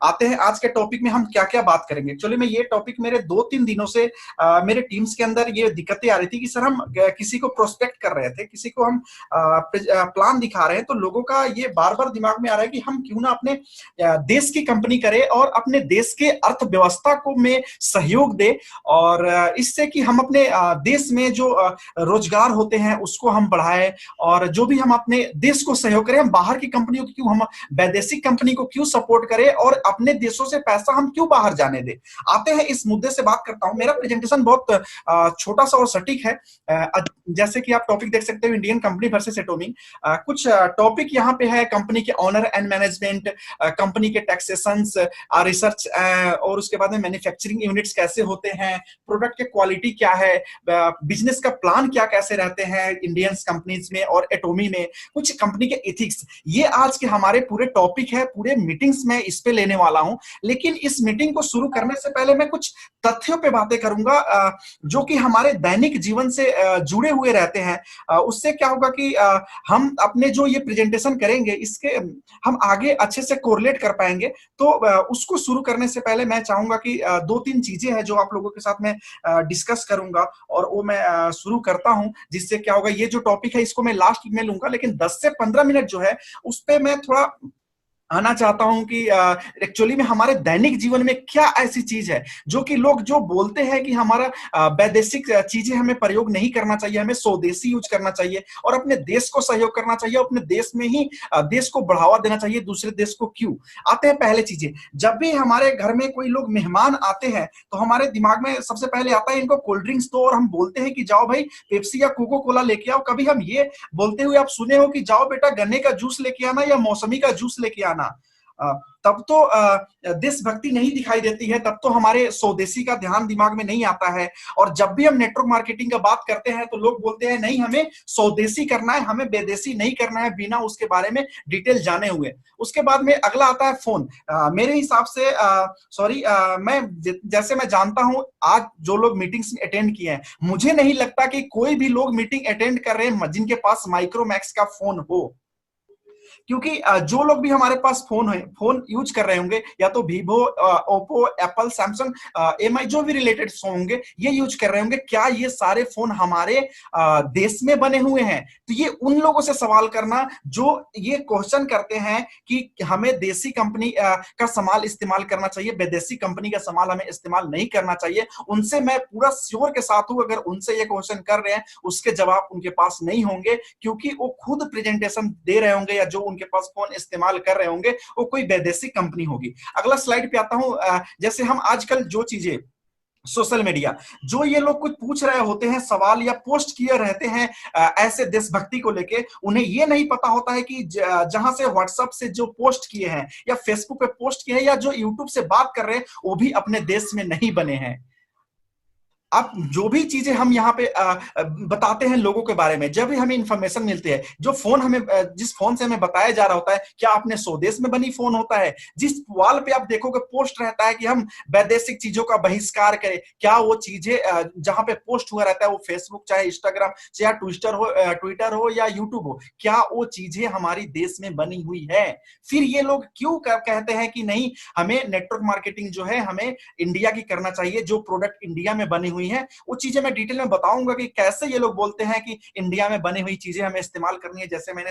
आते हैं आज के टॉपिक में हम क्या क्या बात करेंगे। एक्चुअली मैं ये टॉपिक मेरे 2-3 दिनों से मेरे टीम्स के अंदर ये दिक्कतें आ रही थी कि सर हम किसी को प्रोस्पेक्ट कर रहे थे, किसी को हम प्लान दिखा रहे हैं, तो लोगों का ये बार बार दिमाग में आ रहा है कि हम क्यों ना अपने देश की कंपनी करें और अपने देश के अर्थव्यवस्था को में सहयोग दे, और इससे कि हम अपने देश में जो रोजगार होते हैं उसको हम बढ़ाएं, और जो भी हम अपने देश को सहयोग करें। हम बाहर की कंपनियों को क्यों, हम वैदेशिक कंपनी को क्यों सपोर्ट करें और अपने देशों से पैसा हम क्यों बाहर जाने दें। आते हैं इस मुद्दे से बात करता हूं। मेरा प्रेजेंटेशन बहुत छोटा सा और सटीक है। जैसे कि आप टॉपिक देख सकते हो, इंडियन कंपनी वर्सेस एटोमिक। कुछ टॉपिक यहाँ पे है, कंपनी के ऑनर एंड मैनेजमेंट, कंपनी के टैक्सेशंस, रिसर्च, और उसके बाद में मैन्युफैक्चरिंग यूनिट्स कैसे होते हैं, प्रोडक्ट के क्वालिटी क्या है, बिजनेस का प्लान क्या कैसे रहते हैं इंडियन कंपनीज में और एटोमी में, कुछ कंपनी के एथिक्स। ये आज के हमारे पूरे टॉपिक है, पूरे मीटिंग्स में इस पे लेने वाला हूं। लेकिन इस मीटिंग को शुरू करने से पहले मैं कुछ तथ्यों पे बातें करूंगा जो कि हमारे दैनिक जीवन से जुड़े हुए रहते हैं। उससे क्या होगा कि हम अपने जो ये प्रेजेंटेशन करेंगे इसके हम आगे अच्छे से कोरिलेट कर पाएंगे। तो उसको शुरू करने से पहले मैं चाहूंगा कि 2-3 चीजें हैं जो आप लोगों के साथ में डिस्कस करूंगा, और वो मैं शुरू करता हूं। जिससे क्या होगा, ये जो टॉपिक है इसको मैं लास्ट में लूंगा, लेकिन 10 से 15 मिनट जो है उस पे मैं थोड़ा आना चाहता हूं कि एक्चुअली में हमारे दैनिक जीवन में क्या ऐसी चीज है जो कि लोग जो बोलते हैं कि हमारा वैदेशिक चीजें हमें प्रयोग नहीं करना चाहिए, हमें स्वदेशी यूज करना चाहिए और अपने देश को सहयोग करना चाहिए, अपने देश में ही देश को बढ़ावा देना चाहिए, दूसरे देश को क्यों। आते हैं पहले चीजें। जब भी हमारे घर में कोई लोग मेहमान आते हैं तो हमारे दिमाग में सबसे पहले आता है इनको कोल्ड ड्रिंक्स दो, और हम बोलते हैं कि जाओ भाई पेप्सी या कोको कोला लेके आओ। कभी हम ये बोलते हुए आप सुने हो कि जाओ बेटा गन्ने का जूस लेके आना या मौसमी का जूस लेके आना। तब तो देशभक्ति नहीं दिखाई देती है, तब तो हमारे स्वदेशी का ध्यान दिमाग में नहीं आता है। और जब भी हम नेटवर्क मार्केटिंग का बात करते हैं तो लोग बोलते हैं नहीं हमें स्वदेशी करना है, हमें विदेशी नहीं करना है, बिना उसके बारे में डिटेल जाने हुए। उसके बाद में अगला आता है फोन। मेरे हिसाब से सॉरी, मैं जैसे मैं जानता हूं आज जो लोग मीटिंग्स अटेंड किए हैं, मुझे नहीं लगता कि कोई भी लोग मीटिंग अटेंड कर रहे हैं जिनके पास माइक्रोमैक्स का फोन हो। क्योंकि जो लोग भी हमारे पास फोन यूज कर रहे होंगे, या तो Vivo, Oppo, Apple, Samsung, MI, जो भी रिलेटेड फोन होंगे ये यूज कर रहे होंगे। क्या ये सारे फोन हमारे देश में बने हुए हैं? तो ये उन लोगों से सवाल करना जो ये क्वेश्चन करते हैं कि हमें देसी कंपनी का सामान इस्तेमाल करना चाहिए, विदेशी कंपनी का सामान हमें इस्तेमाल नहीं करना चाहिए, उनसे मैं पूरा श्योर के साथ हूं अगर उनसे ये क्वेश्चन कर रहे हैं उसके जवाब उनके पास नहीं होंगे, क्योंकि वो खुद प्रेजेंटेशन दे रहे होंगे या जो उनके पास फोन इस्तेमाल कर रहे होंगे वो कोई वैदेशिक कंपनी होगी। अगला स्लाइड पे आता हूं। जैसे हम आजकल जो चीजें सोशल मीडिया, जो ये लोग कुछ पूछ रहे होते हैं सवाल या पोस्ट किए रहते हैं ऐसे देशभक्ति को लेके, उन्हें ये नहीं पता होता है कि जहां से व्हाट्सएप से जो पोस्ट किए हैं या फेसबुक पे पोस्ट किए हैं या जो यूट्यूब से बात कर रहे हैं वो भी अपने देश में नहीं बने हैं। अब जो भी चीजें हम यहाँ पे बताते हैं लोगों के बारे में, जब भी हमें इंफॉर्मेशन मिलती है, जो फोन हमें जिस फोन से हमें बताया जा रहा होता है क्या अपने स्वदेश में बनी फोन होता है। जिस वॉल पे आप देखोगे पोस्ट रहता है कि हम वैदेशिक चीजों का बहिष्कार करें, क्या वो चीजें जहां पे पोस्ट हुआ रहता है वो फेसबुक चाहे इंस्टाग्राम चाहे ट्विटर हो या यूट्यूब हो, क्या वो चीजें हमारी देश में बनी हुई है? फिर ये लोग क्यों कहते हैं कि नहीं हमें नेटवर्क मार्केटिंग जो है हमें इंडिया की करना चाहिए, जो प्रोडक्ट इंडिया में बनी हुई है वो चीजें मैं डिटेल में बताऊंगा कि कैसे ये लोग बोलते हैं कि इंडिया में बनी हुई चीजें हमें इस्तेमाल करनी है। जैसे मैंने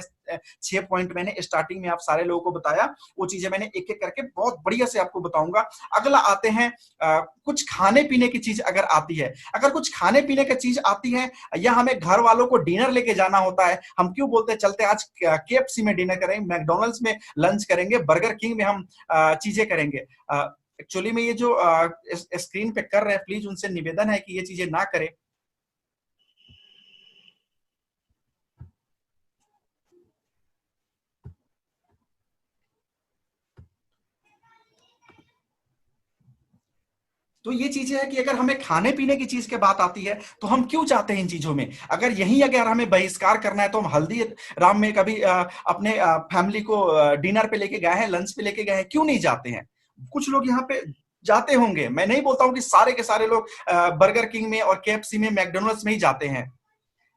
6 पॉइंट मैंने स्टार्टिंग में आप सारे लोगों को बताया, वो चीजें मैंने एक एक करके बहुत बढ़िया से आपको बताऊंगा। अगला आते हैं कुछ खाने पीने की चीज अगर आती है, अगर कुछ खाने पीने की चीज आती है या हमें घर वालों को डिनर लेके जाना होता है, हम क्यों बोलते हैं चलते आज केएफसी में डिनर करेंगे, मैकडोनल्ड्स में लंच करेंगे, बर्गर किंग में हम चीजें करेंगे। एक्चुअली में ये जो स्क्रीन पे कर रहे हैं प्लीज उनसे निवेदन है कि ये चीजें ना करें। तो ये चीजें है कि अगर हमें खाने पीने की चीज के बात आती है तो हम क्यों चाहते हैं इन चीजों में, अगर यही अगर हमें बहिष्कार करना है तो हम हल्दी राम में कभी अपने फैमिली को डिनर पे लेके गए हैं, लंच पे लेके गए हैं, क्यों नहीं जाते हैं? कुछ लोग यहाँ पे जाते होंगे, मैं नहीं बोलता हूं कि सारे के सारे लोग बर्गर किंग में और केएफसी में मैकडोनल्ड्स में ही जाते हैं,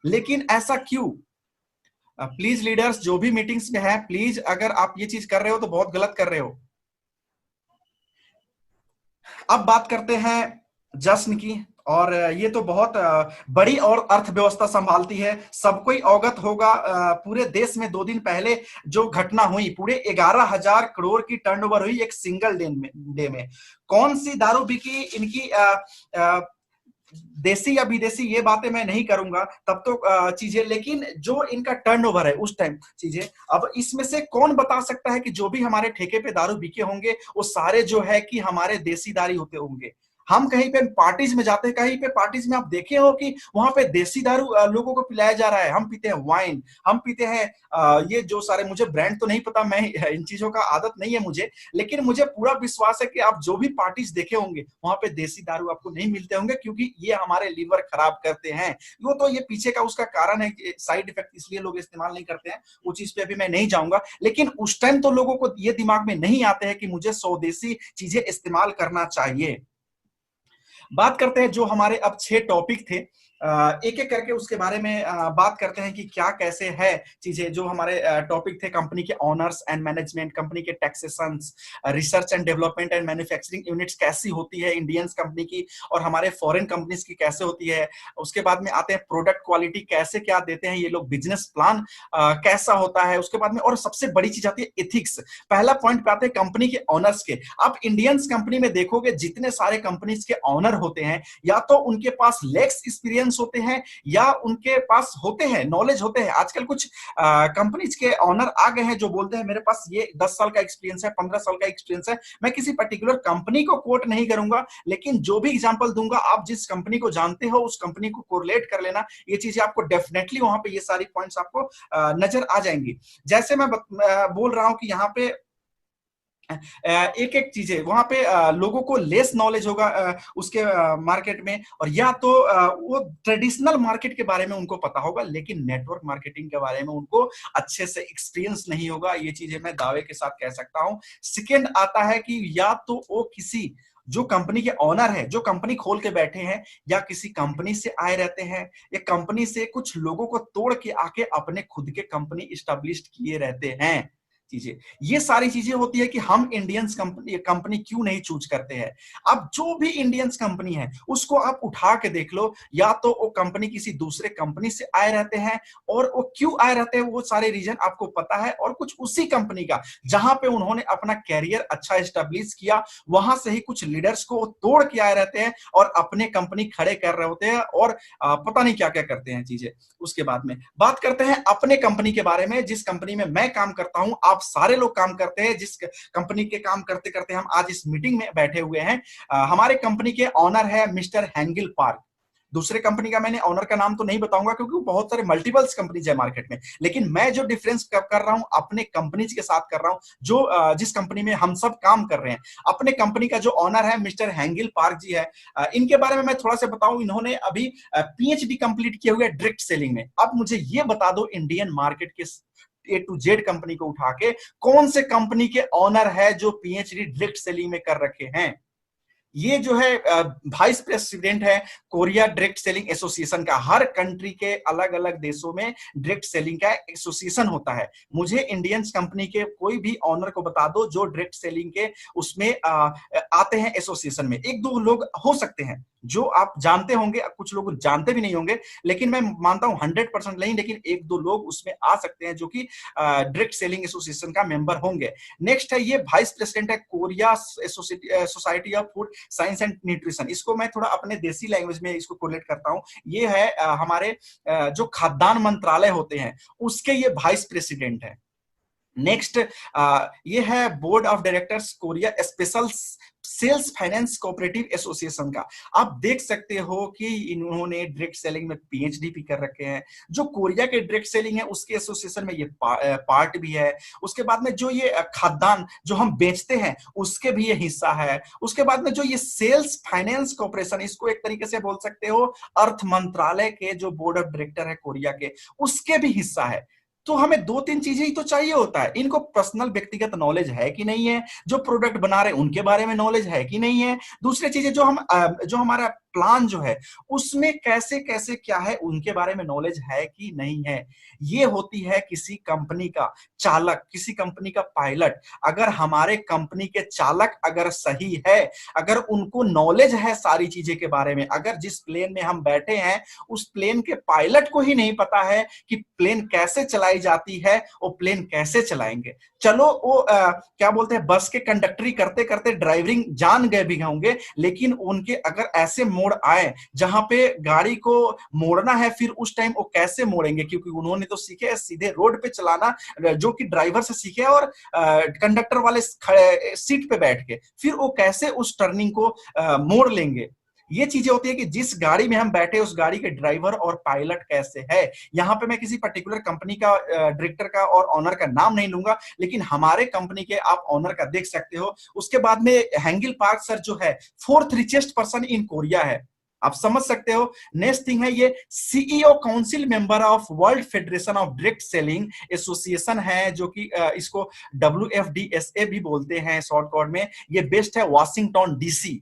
लेकिन ऐसा क्यों? प्लीज लीडर्स जो भी मीटिंग्स में है, प्लीज अगर आप ये चीज कर रहे हो तो बहुत गलत कर रहे हो। अब बात करते हैं जश्न की। और ये तो बहुत बड़ी और अर्थव्यवस्था संभालती है। सबको ही अवगत होगा, पूरे देश में 2 दिन पहले जो घटना हुई, पूरे 11,000 करोड़ की टर्नओवर हुई एक सिंगल डे में। कौन सी दारू बिकी, इनकी अ, देसी या विदेशी ये बातें मैं नहीं करूंगा तब तो चीजें, लेकिन जो इनका टर्नओवर है उस टाइम चीजें। अब इसमें से कौन बता सकता है कि जो भी हमारे ठेके पे दारू बिके होंगे वो सारे जो है कि हमारे देसी दारू होते होंगे। हम कहीं पे पार्टीज में जाते हैं, कहीं पे पार्टीज में आप देखे हो कि वहां पे देसी दारू लोगों को पिलाया जा रहा है। हम पीते हैं वाइन, हम पीते हैं ये जो सारे, मुझे ब्रांड तो नहीं पता, मैं इन चीजों का आदत नहीं है मुझे, लेकिन मुझे पूरा विश्वास है कि आप जो भी पार्टीज देखे होंगे वहां पे देसी दारू आपको नहीं मिलते होंगे, क्योंकि ये हमारे लीवर खराब करते हैं। वो तो ये पीछे का उसका कारण है, साइड इफेक्ट, इसलिए लोग इस्तेमाल नहीं करते हैं। वो चीज पे अभी मैं नहीं जाऊंगा, लेकिन उस टाइम तो लोगों को ये दिमाग में नहीं आते हैं कि मुझे स्वदेशी चीजें इस्तेमाल करना चाहिए। बात करते हैं जो हमारे अब 6 टॉपिक थे, एक एक करके उसके बारे में बात करते हैं कि क्या कैसे है चीजें। जो हमारे टॉपिक थे, कंपनी के ऑनर्स एंड मैनेजमेंट, कंपनी के taxation, research and development and manufacturing units कैसी होती है इंडियंस कंपनी की, और हमारे फॉरेन कंपनीज की कैसे होती है। उसके बाद में आते हैं प्रोडक्ट क्वालिटी कैसे क्या देते हैं ये लोग, बिजनेस प्लान कैसा होता है। उसके बाद में और सबसे बड़ी चीज आती है एथिक्स। पहला पॉइंट पे आते हैं कंपनी के ऑनर्स के। आप इंडियंस कंपनी में देखोगे जितने सारे कंपनीज के ऑनर होते हैं, या तो उनके पास लेक्स एक्सपीरियंस होते हैं या उनके पास होते हैं नॉलेज होते हैं। आजकल कुछ कंपनीज के ऑनर आ गए हैं जो बोलते हैं मेरे पास ये 10 साल का एक्सपीरियंस है, 15 साल का एक्सपीरियंस है। मैं किसी पर्टिकुलर कंपनी को कोट नहीं करूंगा, लेकिन जो भी एग्जांपल दूंगा आप जिस कंपनी को जानते हो उस कंपनी को कोरिलेट कर लेना। ये चीजें आपको डेफिनेटली वहां पे ये सारी पॉइंट्स आपको नजर आ जाएंगी। जैसे मैं बोल रहा हूं कि यहाँ पे एक एक चीजें वहां पे लोगों को लेस नॉलेज होगा उसके मार्केट में, और या तो वो ट्रेडिशनल मार्केट के बारे में उनको पता होगा, लेकिन नेटवर्क मार्केटिंग के बारे में उनको अच्छे से एक्सपीरियंस नहीं होगा। ये चीजें मैं दावे के साथ कह सकता हूं। सेकेंड आता है कि या तो वो किसी जो कंपनी के ऑनर है, जो कंपनी खोल के बैठे हैं, या किसी कंपनी से आए रहते हैं, या कंपनी से कुछ लोगों को तोड़ के आके अपने खुद के कंपनी स्टैब्लिश किए रहते हैं चीजें। ये सारी चीजें होती है कि हम इंडियंस कंपनी क्यों नहीं चूज करते हैं। अब जो भी इंडियंस कंपनी है उसको आप उठा के देख लो, या तो वो कंपनी किसी दूसरे कंपनी से आए रहते हैं, और वो क्यों आए रहते हैं वो सारे रीजन आपको पता है, और कुछ उसी कंपनी का जहां पे उन्होंने अपना कैरियर अच्छा स्टैब्लिश किया वहां से ही कुछ लीडर्स को तोड़ के आए रहते हैं और अपने कंपनी खड़े कर रहे होते हैं, और पता नहीं क्या क्या करते हैं चीजें। उसके बाद में बात करते हैं अपने कंपनी के बारे में। जिस कंपनी में मैं काम करता हूं, आप सारे लोग काम करते हैं, जिस कंपनी के काम करते करते हम आज इस मीटिंग में बैठे हुए हैं। हमारे कंपनी के ऑनर है मिस्टर हैंगिल पार्क। दूसरे कंपनी का मैंने ऑनर का नाम तो नहीं बताऊंगा क्योंकि बहुत सारे मल्टीपल्स कंपनीज है मार्केट में, लेकिन मैं जो डिफरेंस कर रहा हूं अपने कंपनीज के साथ कर रहा हूं, जो जिस कंपनी में हम सब काम कर रहे हैं। अपने कंपनी का जो ऑनर है मिस्टर हैंगिल पार्क जी है, इनके बारे में मैं थोड़ा सा बताऊं। इन्होंने अभी पीएचडी कंप्लीट किया हुआ है डायरेक्ट सेलिंग में। अब मुझे ये बता दो इंडियन मार्केट के ए टू जेड कंपनी को उठा के कौन से कंपनी के ऑनर है जो पीएचडी डायरेक्ट सेलिंग में कर रखे हैं। ये जो है वाइस प्रेसिडेंट है कोरिया डायरेक्ट सेलिंग एसोसिएशन का। हर कंट्री के अलग अलग देशों में डायरेक्ट सेलिंग का एसोसिएशन होता है। मुझे इंडियंस कंपनी के कोई भी ऑनर को बता दो जो डायरेक्ट सेलिंग के उसमें आते हैं एसोसिएशन में। एक दो लोग हो सकते हैं जो आप जानते होंगे, कुछ लोग जानते भी नहीं होंगे, लेकिन मैं मानता हूं 100% नहीं, लेकिन एक दो लोग उसमें आ सकते हैं जो कि डायरेक्ट सेलिंग एसोसिएशन का मेंबर होंगे। नेक्स्ट है ये वाइस प्रेसिडेंट है Korea society of food science and nutrition. इसको मैं थोड़ा अपने देसी लैंग्वेज में इसको कोरिलेट करता हूं। ये है हमारे जो खाद्यान्न मंत्रालय होते हैं उसके ये वाइस प्रेसिडेंट है। नेक्स्ट ये है board of directors Korea special cells finance cooperative association का। आप देख सकते हो कि इन्होंने डायरेक्ट सेलिंग में पीएचडी भी कर रखे हैं। जो कोरिया के डायरेक्ट सेलिंग है उसके एसोसिएशन में ये पार्ट भी है। उसके बाद में जो ये खाद्यान्न जो हम बेचते हैं उसके भी ये हिस्सा है। उसके बाद में जो ये सेल्स फाइनेंस कॉर्पोरेशन, इसको एक तरीके से बोल सकते हो अर्थ मंत्रालय के जो बोर्ड ऑफ डायरेक्टर है कोरिया के, उसके भी हिस्सा है। तो हमें दो तीन चीजें ही तो चाहिए होता है। इनको पर्सनल व्यक्तिगत नॉलेज है कि नहीं है, जो प्रोडक्ट बना रहे हैं उनके बारे में नॉलेज है कि नहीं है, दूसरी चीजें जो हमारा प्लान जो है उसमें कैसे कैसे क्या है उनके बारे में नॉलेज है कि नहीं है। ये होती है किसी कंपनी का चालक, किसी कंपनी का पायलट। अगर हमारे कंपनी के चालक अगर सही है, अगर उनको नॉलेज है सारी चीजें के बारे में, अगर जिस प्लेन में हम बैठे हैं उस प्लेन के पायलट को ही नहीं पता है कि प्लेन कैसे चलाई जाती है, वो प्लेन कैसे चलाएंगे। चलो वो क्या बोलते हैं, बस के कंडक्टरी करते करते ड्राइविंग जान गए भी होंगे, लेकिन उनके अगर ऐसे मोड़ आए जहां पे गाड़ी को मोड़ना है, फिर उस टाइम वो कैसे मोड़ेंगे, क्योंकि उन्होंने तो सीखे है सीधे रोड पे चलाना, जो कि ड्राइवर से सीखे और कंडक्टर वाले सीट पे बैठ के, फिर वो कैसे उस टर्निंग को मोड़ लेंगे। ये चीजें होती है कि जिस गाड़ी में हम बैठे उस गाड़ी के ड्राइवर और पायलट कैसे है। यहाँ पे मैं किसी पर्टिकुलर कंपनी का डायरेक्टर का और ऑनर का नाम नहीं लूंगा, लेकिन हमारे कंपनी के आप ऑनर का देख सकते हो। उसके बाद में हेंगिल पार्क सर जो है 4th richest person in Korea है, आप समझ सकते हो। नेक्स्ट थिंग है ये CEO council member of world federation of direct selling association है, जो कि इसको WFDSA भी बोलते हैं शॉर्ट कॉर्ड में। ये बेस्ड है वाशिंगटन DC।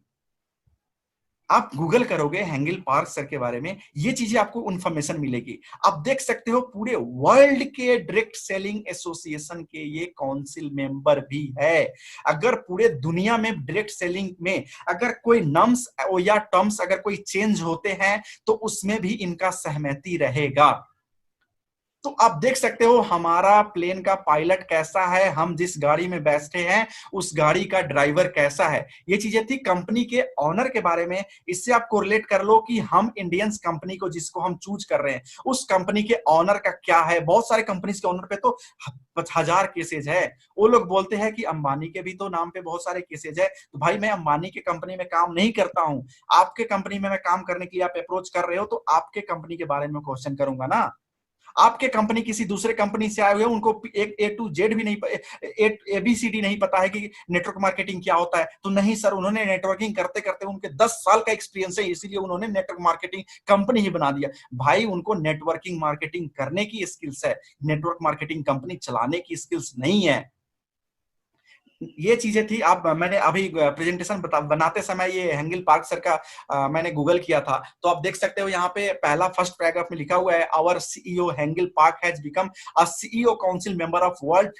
आप गूगल करोगे हेंगिल पार्क सर के बारे में, ये चीजें आपको इंफॉर्मेशन मिलेगी। आप देख सकते हो पूरे वर्ल्ड के डायरेक्ट सेलिंग एसोसिएशन के ये काउंसिल मेंबर भी है। अगर पूरे दुनिया में डायरेक्ट सेलिंग में अगर कोई नम्स या टर्म्स अगर कोई चेंज होते हैं तो उसमें भी इनका सहमति रहेगा। तो आप देख सकते हो हमारा प्लेन का पायलट कैसा है, हम जिस गाड़ी में बैठे हैं उस गाड़ी का ड्राइवर कैसा है। ये चीजें थी कंपनी के ऑनर के बारे में। इससे आप कोरिलेट कर लो कि हम इंडियंस कंपनी को जिसको हम चूज कर रहे हैं उस कंपनी के ऑनर का क्या है। बहुत सारे कंपनीज के ऑनर पे तो 1000 केसेज है। वो लोग बोलते हैं कि अंबानी के भी तो नाम पे बहुत सारे केसेज है। तो भाई मैं अंबानी के कंपनी में काम नहीं करता हूं, आपके कंपनी में मैं काम करने के लिए आप अप्रोच कर रहे हो तो आपके कंपनी के बारे में क्वेश्चन करूंगा ना। आपके कंपनी किसी दूसरे कंपनी से आए हुए, उनको एक A to Z भी नहीं, ABCD नहीं पता है कि नेटवर्क मार्केटिंग क्या होता है। तो नहीं सर, उन्होंने नेटवर्किंग करते करते उनके 10 साल का एक्सपीरियंस है, इसीलिए उन्होंने नेटवर्क मार्केटिंग कंपनी ही बना दिया। भाई उनको नेटवर्किंग मार्केटिंग करने की स्किल्स है, नेटवर्क मार्केटिंग कंपनी चलाने की स्किल्स नहीं है। ये चीजें थी। आप मैंने अभी प्रेजेंटेशन बनाते समय ये हेंगिल पार्क सर का मैंने गूगल किया था, तो आप देख सकते हो यहाँ पे पहला फर्स्ट पैराग्राफ में लिखा हुआ है, our CEO Hangil Park has become a CEO council member of world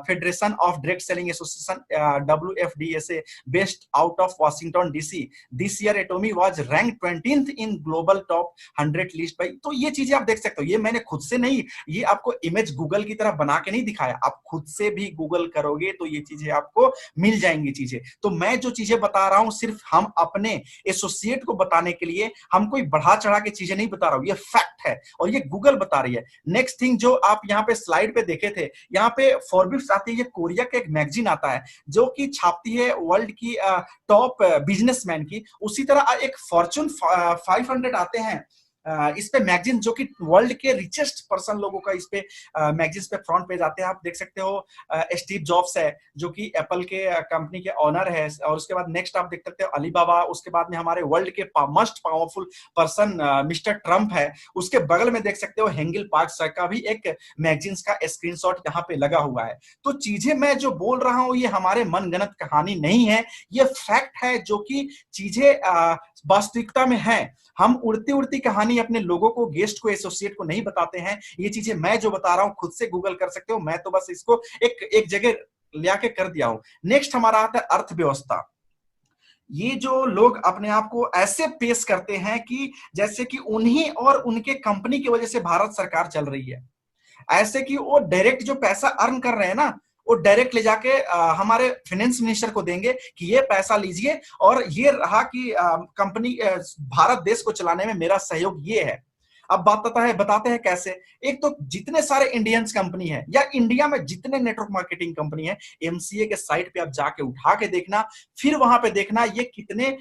federation of direct selling association WFDSA based out of Washington DC। This year Atomy was rank 20th in global top 100 list by. तो ये चीजें आप देख सकते हो, ये मैंने खुद से नहीं, ये आपको इमेज गूगल की तरह बना के नहीं दिखाया, आप खुद से भी गूगल करोगे तो ये चीजें आपको मिल जाएंगी चीजें। तो मैं जो चीजें बता रहा हूं सिर्फ हम अपने एसोसिएट को बताने के लिए, हम कोई बढ़ा चढ़ा के चीजें नहीं बता रहा हूं, ये फैक्ट है और ये गूगल बता रही है। नेक्स्ट थिंग जो आप यहाँ पे स्लाइड पे देखे थे, यहाँ पे फॉरब्स आती है, ये कोरिया का एक मैगजीन आता है जो कि छापती है वर्ल्ड की टॉप बिजनेसमैन की। उसी तरह एक फॉर्चून 500 आते हैं इस पे मैगजीन, जो कि वर्ल्ड के रिचेस्ट पर्सन लोगों का इस पे मैगजीन पे फ्रंट पेज आते हैं। आप देख सकते हो स्टीव जॉब्स है जो कि एप्पल के कंपनी के ऑनर है, और उसके बाद नेक्स्ट आप देख सकते हो अलीबाबा। उसके बाद में हमारे वर्ल्ड के most powerful person mister Trump है। उसके बगल में देख सकते हो हेंगिल पार्क सर का भी एक मैगजीन का स्क्रीनशॉट यहाँ पे लगा हुआ है। तो चीजें मैं जो बोल रहा हूँ ये हमारे मनगढ़ंत कहानी नहीं है, ये फैक्ट है जो कि चीजें वास्तविकता में है। हम उड़ती उड़ती कहानी अपने लोगों को, गेस्ट को, एसोसिएट को नहीं बताते हैं। ये चीजें मैं जो बता रहा हूं खुद से गूगल कर सकते हो, मैं तो बस इसको एक जगह ले आके कर दिया हूं। नेक्स्ट हमारा आता है अर्थव्यवस्था। ये जो लोग अपने आप को ऐसे पेश करते हैं कि जैसे कि उन्हीं और उनके कंपनी की वजह से भारत सरकार चल रही है, ऐसे कि वो डायरेक्ट जो पैसा अर्न कर रहे हैं ना, वो डायरेक्ट ले जाके हमारे फाइनेंस मिनिस्टर को देंगे कि ये पैसा लीजिए और ये रहा कि कंपनी भारत देश को चलाने में मेरा सहयोग ये है। अब बताते हैं कैसे। एक तो जितने सारे इंडियंस कंपनी है या इंडिया में जितने नेटवर्क मार्केटिंग कंपनी है, एमसीए के साइट पे आप जाके उठा के देखना, फिर वहां पे देखना ये कितने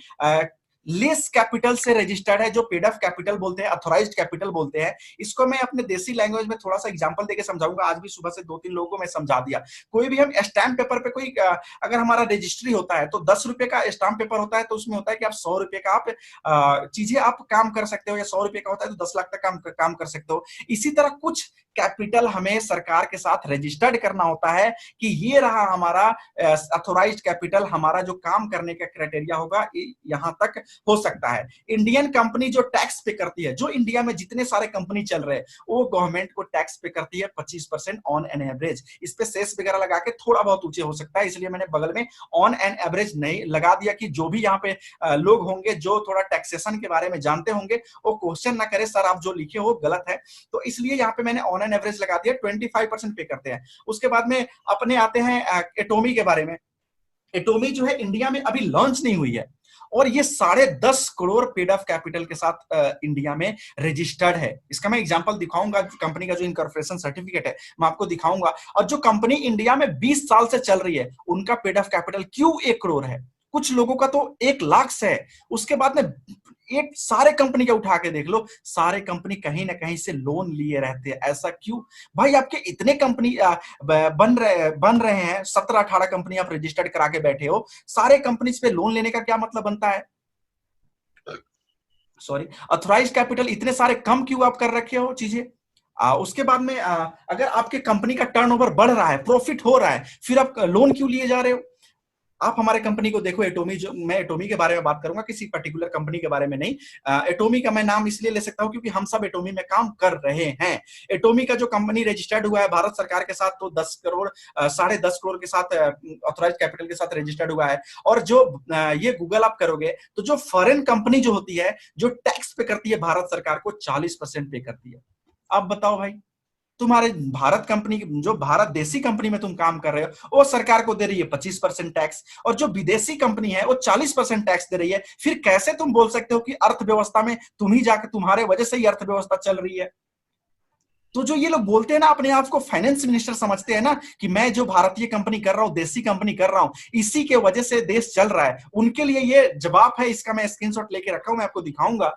लेस कैपिटल से रजिस्टर्ड है, जो पेड अप कैपिटल बोलते हैं, अथोराइज्ड कैपिटल बोलते हैं। इसको मैं अपने देसी लैंग्वेज में थोड़ा सा एग्जांपल देके समझाऊंगा। आज भी सुबह से 2-3 लोगों को मैं समझा दिया। कोई भी हम स्टैम्प पेपर पे कोई अगर हमारा रजिस्ट्री होता है तो 10 रुपए का स्टैम्प पेपर होता है, तो उसमें होता है कि आप 100 रुपए का आप चीजें आप काम कर सकते हो, या 100 रुपए का होता है तो 10 लाख तक काम कर सकते हो। इसी तरह कुछ कैपिटल हमें सरकार के साथ रजिस्टर्ड करना होता है कि ये रहा हमारा अथोराइज्ड कैपिटल, हमारा जो काम करने का क्राइटेरिया होगा यहाँ तक हो सकता है। इंडियन कंपनी जो टैक्स पे करती है, जो इंडिया में जितने सारे कंपनी चल रहे हैं वो गवर्नमेंट को टैक्स पे करती है 25% ऑन एन एवरेज। इस पे सेस वगैरह लगा के थोड़ा बहुत ऊंचे हो सकता है, इसलिए मैंने बगल में ऑन एन एवरेज नहीं लगा दिया कि जो भी यहाँ पे लोग होंगे जो थोड़ा टैक्सेशन के बारे में जानते होंगे वो क्वेश्चन ना करे सर आप जो लिखे हो गलत है। तो इसलिए यहाँ पे मैंने ऑन एन एवरेज लगा दिया, 25% पे करते हैं। उसके बाद में अपने आते हैं एटोमी के बारे में। एटोमी जो है इंडिया में अभी लॉन्च नहीं हुई है और ये 10.5 करोड़ पेड ऑफ कैपिटल के साथ इंडिया में रजिस्टर्ड है। इसका मैं एग्जांपल दिखाऊंगा, कंपनी का जो इनकॉर्पोरेशन सर्टिफिकेट है मैं आपको दिखाऊंगा। और जो कंपनी इंडिया में 20 साल से चल रही है उनका पेड ऑफ कैपिटल क्यों 1 करोड़ है, कुछ लोगों का तो 1 लाख से है। उसके बाद में एक सारे कंपनी का उठा के देख लो, सारे कंपनी कहीं ना कहीं से लोन लिए रहते हैं। ऐसा क्यों भाई? आपके इतने कंपनी बन रहे हैं, 17-18 कंपनी आप रजिस्टर्ड करा के बैठे हो, सारे कंपनीज पे लोन लेने का क्या मतलब बनता है? सॉरी, अथोराइज कैपिटल इतने सारे कम क्यों आप कर रखे हो चीजें? उसके बाद में अगर आपके कंपनी का टर्नओवर बढ़ रहा है, प्रॉफिट हो रहा है, फिर आप लोन क्यों लिए जा रहे हो? आप हमारे कंपनी को देखो, एटोमी, जो मैं एटोमी के बारे में बात करूंगा, किसी पर्टिकुलर कंपनी के बारे में नहीं। एटोमी का मैं नाम इसलिए ले सकता हूं क्योंकि हम सब एटोमी में काम कर रहे हैं। एटोमी का जो कंपनी रजिस्टर्ड हुआ है भारत सरकार के साथ, तो 10 करोड़ 10.5 करोड़ के साथ ऑथोराइज कैपिटल के साथ रजिस्टर्ड हुआ है। और जो ये गूगल आप करोगे तो जो फॉरेन कंपनी जो होती है, जो टैक्स पे करती है भारत सरकार को, 40% पे करती है। अब बताओ भाई, तुम्हारे भारत कंपनी, जो भारत देसी कंपनी में तुम काम कर रहे हो, वो सरकार को दे रही है 25% टैक्स, और जो विदेशी कंपनी है वो 40% टैक्स दे रही है। फिर कैसे तुम बोल सकते हो कि अर्थव्यवस्था में तुम ही जाकर, तुम्हारे वजह से ही अर्थव्यवस्था चल रही है? तो जो ये लोग बोलते हैं ना, अपने आप को फाइनेंस मिनिस्टर समझते हैं ना, कि मैं जो भारतीय कंपनी कर रहा हूं, देसी कंपनी कर रहा हूं, इसी के वजह से देश चल रहा है, उनके लिए ये जवाब है। इसका मैं स्क्रीनशॉट लेके रखा हूं, मैं आपको दिखाऊंगा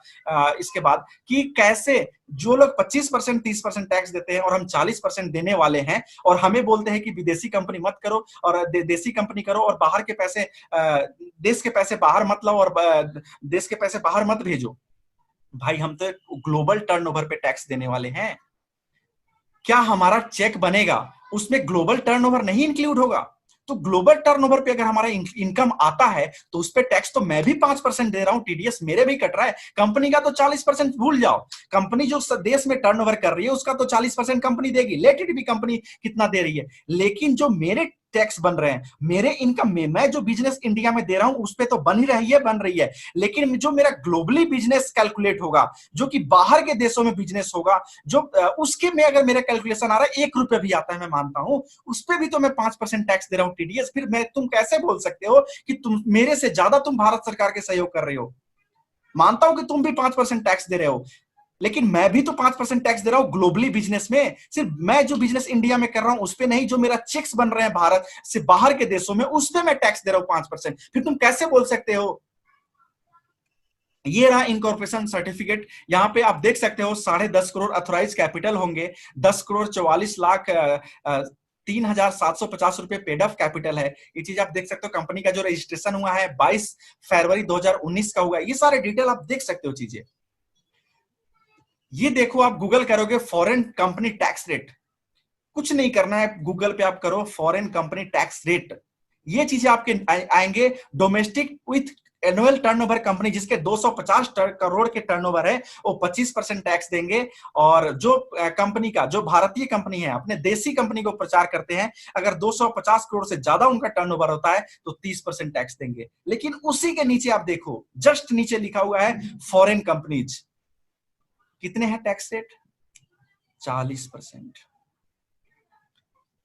इसके बाद, कि कैसे जो लोग 25% 30% टैक्स देते हैं और हम 40% देने वाले हैं, और हमें बोलते हैं कि विदेशी कंपनी मत करो और देसी कंपनी करो, और बाहर के पैसे, देश के पैसे बाहर मत लाओ, और देश के पैसे बाहर मत भेजो। भाई हम तो ग्लोबल टर्नओवर पे टैक्स देने वाले हैं। क्या हमारा चेक बनेगा उसमें ग्लोबल टर्नओवर नहीं इंक्लूड होगा? तो ग्लोबल टर्नओवर पे अगर हमारा इनकम आता है तो उस पे टैक्स तो मैं भी 5% दे रहा हूं, टीडीएस मेरे भी कट रहा है। कंपनी का तो 40% भूल जाओ, कंपनी जो देश में टर्नओवर कर रही है उसका तो 40% कंपनी देगी, लेट इट भी कंपनी कितना दे रही है। लेकिन जो मेरे टैक्स बन रहे हैं, मेरे इनकम में, मैं जो बिजनेस इंडिया में दे रहा हूं उस पे तो बन रही है, लेकिन जो मेरा ग्लोबली बिजनेस कैलकुलेट होगा, जो कि बाहर के देशों में बिजनेस होगा, जो उसके में अगर मेरा कैलकुलेशन आ रहा है 1 रुपया भी आता है, मैं मानता हूं, उस पर भी तो मैं 5% टैक्स दे रहा हूं टीडीएस। फिर मैं, तुम कैसे बोल सकते हो कि तुम मेरे से ज्यादा तुम भारत सरकार के सहयोग कर रहे हो? मानता हूं कि तुम भी 5% टैक्स दे रहे हो, लेकिन मैं भी तो 5% टैक्स दे रहा हूं ग्लोबली बिजनेस में। सिर्फ मैं जो बिजनेस इंडिया में कर रहा हूं उस पे नहीं, जो मेरा चेक्स बन रहे हैं भारत से बाहर के देशों में, उस पे मैं टैक्स दे रहा हूं 5%। फिर तुम कैसे बोल सकते हो? ये रहा इनकॉर्पोरेशन सर्टिफिकेट। यहां पे आप देख सकते हो 10.5 करोड़ अथोराइज कैपिटल होंगे, 10 करोड़ 44 लाख 3,750 रुपए पेड ऑफ कैपिटल है। ये चीज आप देख सकते हो। कंपनी का जो रजिस्ट्रेशन हुआ है 22 फरवरी 2019 का हुआ है। ये सारे डिटेल आप देख सकते हो चीजें। ये देखो, आप गूगल करोगे फॉरेन कंपनी टैक्स रेट, कुछ नहीं करना है, गूगल पे आप करो फॉरेन कंपनी टैक्स रेट, ये चीजें आपके आएंगे। Domestic with annual turnover company, जिसके 250 करोड़ के टर्नओवर है, वो 25% टैक्स देंगे। और जो कंपनी का, जो भारतीय कंपनी है, अपने देसी कंपनी को प्रचार करते हैं, अगर 250 करोड़ से ज्यादा उनका टर्नओवर होता है तो 30% टैक्स देंगे। लेकिन उसी के नीचे आप देखो, जस्ट नीचे लिखा हुआ है फॉरेन कंपनीज, कितने हैं टैक्स रेट? 40%।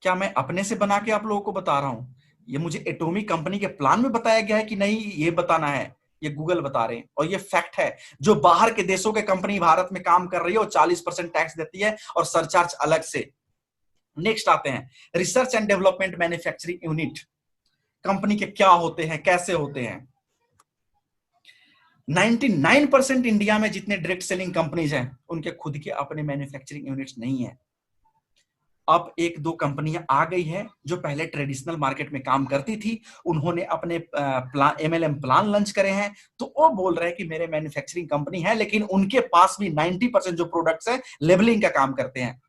क्या मैं अपने से बना के आप लोगों को बता रहा हूं? ये मुझे एटोमी कंपनी के प्लान में बताया गया है कि नहीं ये बताना है? ये गूगल बता रहे हैं और ये फैक्ट है। जो बाहर के देशों के कंपनी भारत में काम कर रही है वो 40% टैक्स देती है और सरचार्ज अलग से। नेक्स्ट आते हैं research and development manufacturing unit. Company के क्या होते हैं, कैसे होते हैं? 99% इंडिया में जितने डायरेक्ट सेलिंग कंपनीज हैं उनके खुद के अपने मैन्युफैक्चरिंग यूनिट्स नहीं है। अब एक दो कंपनियां आ गई है जो पहले ट्रेडिशनल मार्केट में काम करती थी, उन्होंने अपने प्लान, एमएलएम प्लान लॉन्च करे हैं, तो वो बोल रहे हैं कि मेरे मैन्युफैक्चरिंग कंपनी है, लेकिन उनके पास भी 90% जो प्रोडक्ट्स हैं लेबलिंग का काम करते हैं।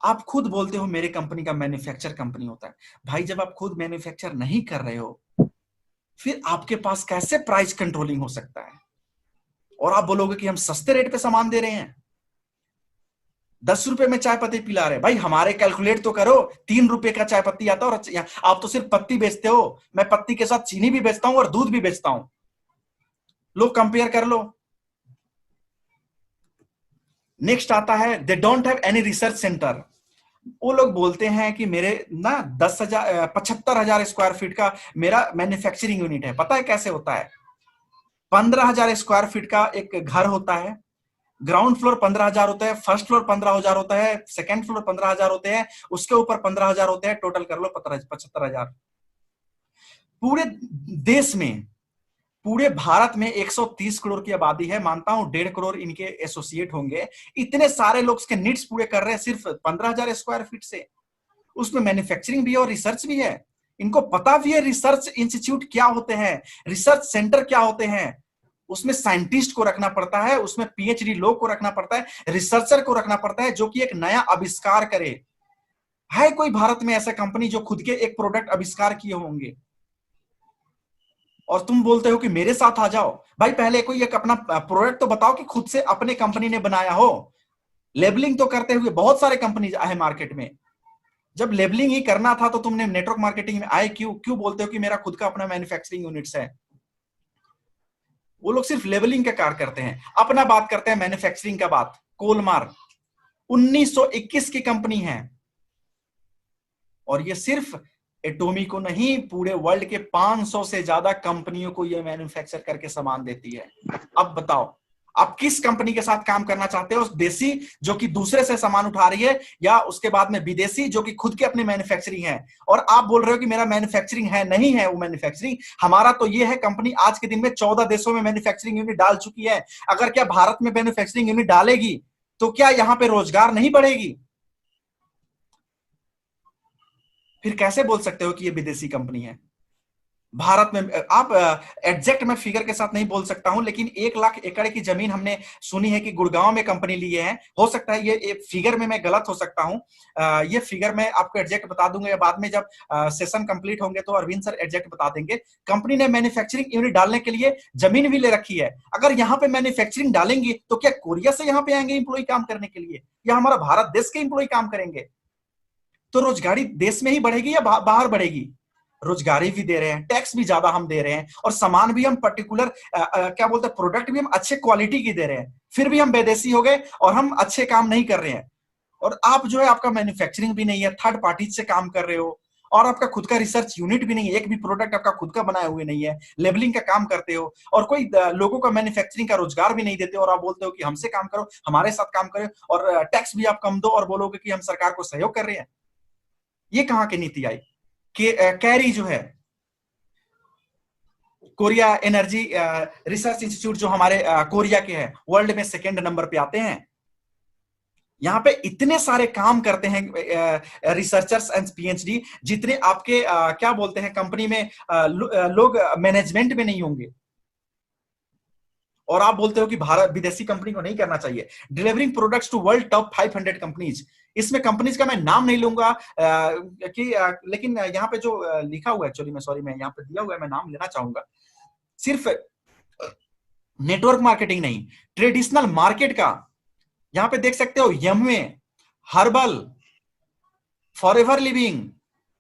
आप खुद बोलते हो मेरे कंपनी का मैन्युफैक्चर कंपनी होता है। भाई जब आप खुद मैन्युफैक्चर नहीं कर रहे हो फिर आपके पास कैसे प्राइस कंट्रोलिंग हो सकता है? और आप बोलोगे कि हम सस्ते रेट पे सामान दे रहे हैं, 10 रुपए में चाय पत्ती पिला रहे। भाई हमारे कैलकुलेट तो करो, 3 रुपए का चाय पत्ती आता है और आप तो सिर्फ पत्ती बेचते हो, मैं पत्ती के साथ चीनी भी बेचता हूं और दूध भी बेचता हूं। लो कंपेयर कर लो। नेक्स्ट आता है they don't have any research centre. वो लोग बोलते हैं कि मेरे ना 10,000 75,000 स्क्वायर फीट का मेरा मैन्युफैक्चरिंग यूनिट है। पता है कैसे होता है? 15,000 स्क्वायर फीट का एक घर होता है, ग्राउंड फ्लोर 15,000 होता है, फर्स्ट फ्लोर 15,000 होता है, सेकंड फ्लोर 15,000 होते हैं, उसके ऊपर 15,000 होते हैं, टोटल कर लो 75,000। पूरे देश में, पूरे भारत में 130 करोड़ की आबादी है, मानता हूं 1.5 करोड़ इनके एसोसिएट होंगे। इतने सारे लोग इसके नीड्स पूरे कर रहे हैं सिर्फ 15,000 स्क्वायर फीट से। उसमें मैन्युफैक्चरिंग भी है और रिसर्च भी है। इनको पता भी है रिसर्च इंस्टीट्यूट क्या होते हैं, रिसर्च सेंटर क्या होते हैं। उसमें साइंटिस्ट को रखना पड़ता है, उसमें पीएचडी लोग को रखना पड़ता है, रिसर्चर को रखना पड़ता है जो कि एक नया आविष्कार करे। है कोई भारत में ऐसा कंपनी जो खुद के एक प्रोडक्ट आविष्कार किए होंगे? और तुम बोलते हो कि मेरे साथ आ जाओ। भाई पहले कोई एक अपना प्रोडक्ट तो बताओ कि खुद से अपने कंपनी ने बनाया हो। लेबलिंग तो करते हुए बहुत सारे कंपनी है मार्केट में। जब लेबलिंग ही करना था तो तुमने नेटवर्क मार्केटिंग में आए क्यों? क्यों बोलते हो कि मेरा खुद का अपना मैन्युफैक्चरिंग यूनिट्स है? वो लोग सिर्फ लेबलिंग का कार्य करते हैं। अपना बात करते हैं मैन्युफैक्चरिंग का बात। कोलमार 1921 की कंपनी है और ये सिर्फ एटोमी को नहीं, पूरे वर्ल्ड के 500 से ज्यादा कंपनियों को ये मैन्युफैक्चर करके सामान देती है। अब बताओ आप किस कंपनी के साथ काम करना चाहते हो? देसी जो कि दूसरे से सामान उठा रही है, या उसके बाद में विदेशी जो कि खुद के अपनी मैन्युफैक्चरिंग है? और आप बोल रहे हो कि मेरा मैन्युफैक्चरिंग है। नहीं है वो मैन्युफैक्चरिंग। हमारा तो ये है कंपनी आज के दिन में 14 देशों में मैन्युफैक्चरिंग यूनिट डाल चुकी है। अगर क्या भारत में मैन्युफैक्चरिंग यूनिट डालेगी तो क्या यहां पे रोजगार नहीं बढ़ेगी? फिर कैसे बोल सकते हो कि ये विदेशी कंपनी है? भारत में आप एग्जैक्ट मैं फिगर के साथ नहीं बोल सकता हूं, लेकिन 1 लाख एकड़ की जमीन हमने सुनी है कि गुड़गांव में कंपनी लिए हैं। हो सकता है ये फिगर में मैं गलत हो सकता हूं। ये फिगर मैं आपको एग्जैक्ट बता दूंगा, या बाद में जब सेशन कंप्लीट होंगे तो अरविंद सर एग्जैक्ट बता देंगे। कंपनी ने मैन्युफैक्चरिंग यूनिट डालने के लिए जमीन भी ले रखी है। अगर यहाँ पे मैन्युफैक्चरिंग डालेंगी तो क्या कोरिया से यहाँ पे आएंगे इंप्लॉय काम करने के लिए, या हमारा भारत देश के इंप्लॉय काम करेंगे? तो रोजगारी देश में ही बढ़ेगी या बाहर बढ़ेगी? रोजगारी भी दे रहे हैं, टैक्स भी ज्यादा हम दे रहे हैं, और सामान भी हम पर्टिकुलर क्या बोलते हैं, प्रोडक्ट भी हम अच्छे क्वालिटी की दे रहे हैं, फिर भी हम विदेशी हो गए और हम अच्छे काम नहीं कर रहे हैं। और आप जो है, आपका मैन्युफैक्चरिंग भी नहीं है, थर्ड पार्टी से काम कर रहे हो, और आपका खुद का रिसर्च यूनिट भी नहीं है, एक भी प्रोडक्ट आपका खुद का बनाए हुए नहीं है, लेबलिंग का काम करते हो, और कोई लोगों का मैन्युफैक्चरिंग का रोजगार भी नहीं देते, और आप बोलते हो कि हमसे काम करो, हमारे साथ काम करो, और टैक्स भी आप कम दो, और बोलोगे कि हम सरकार को सहयोग कर रहे हैं। ये कहां की नीति आई? कैरी जो है, कोरिया एनर्जी रिसर्च इंस्टीट्यूट जो हमारे कोरिया के हैं, वर्ल्ड में सेकंड नंबर पे आते हैं। यहाँ पे इतने सारे काम करते हैं रिसर्चर्स एंड पीएचडी, जितने आपके क्या बोलते हैं कंपनी में लोग मैनेजमेंट में नहीं होंगे। और आप बोलते हो कि भारत विदेशी कंपनी को नहीं करना चाहिए। Delivering products to world top 500 companies, इसमें कंपनीज का मैं नाम नहीं लूंगा लेकिन यहाँ पे जो लिखा हुआ है, एक्चुअली मैं सॉरी, मैं यहाँ पे दिया हुआ है, मैं नाम लेना चाहूंगा। सिर्फ नेटवर्क मार्केटिंग नहीं, ट्रेडिशनल मार्केट का यहाँ पे देख सकते हो, यमवे, हर्बल, फॉरएवर लिविंग,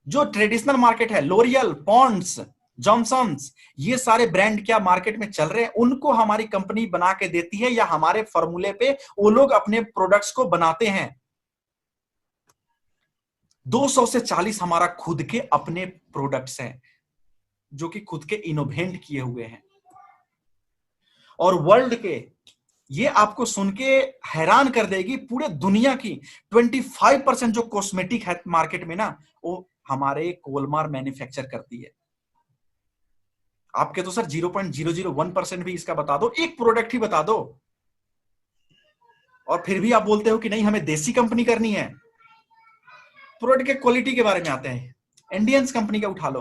जो ट्रेडिशनल मार्केट है, लोरियल, पॉन्ड्स, जॉनसन्स, ये सारे ब्रांड क्या मार्केट में चल रहे हैं, उनको हमारी कंपनी बना के देती है, या हमारे फॉर्मूले पे वो लोग अपने प्रोडक्ट्स को बनाते हैं। 200 से 40 हमारा खुद के अपने प्रोडक्ट्स हैं जो कि खुद के इनोवेंट किए हुए हैं। और वर्ल्ड के, ये आपको सुन के हैरान कर देगी, पूरे दुनिया की 25% जो कॉस्मेटिक है मार्केट में ना, वो हमारे कोलमार मैन्युफैक्चर करती है। आपके तो सर 0.001% भी इसका बता दो, एक प्रोडक्ट ही बता दो, और फिर भी आप बोलते हो कि नहीं हमें देसी कंपनी करनी है। प्रोडक्ट के क्वालिटी के बारे में आते हैं, इंडियंस कंपनी का उठा लो,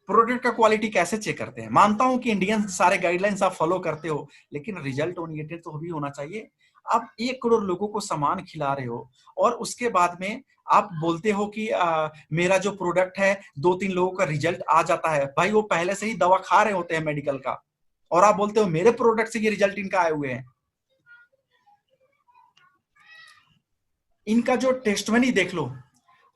प्रोडक्ट का क्वालिटी कैसे चेक करते हैं? मानता हूं कि इंडियन सारे गाइडलाइंस आप फॉलो करते हो, लेकिन रिजल्ट ओरिएंटेड तो भी होना चाहिए। आप 1 करोड़ लोगों को सामान खिला रहे हो और उसके बाद में आप बोलते हो कि मेरा जो प्रोडक्ट है 2-3 लोगों का रिजल्ट आ जाता है। भाई वो पहले से ही दवा खा रहे होते हैं मेडिकल का, और आप बोलते हो मेरे प्रोडक्ट से ये रिजल्ट इनका आए हुए हैं। इनका जो टेस्टमनी देख लो,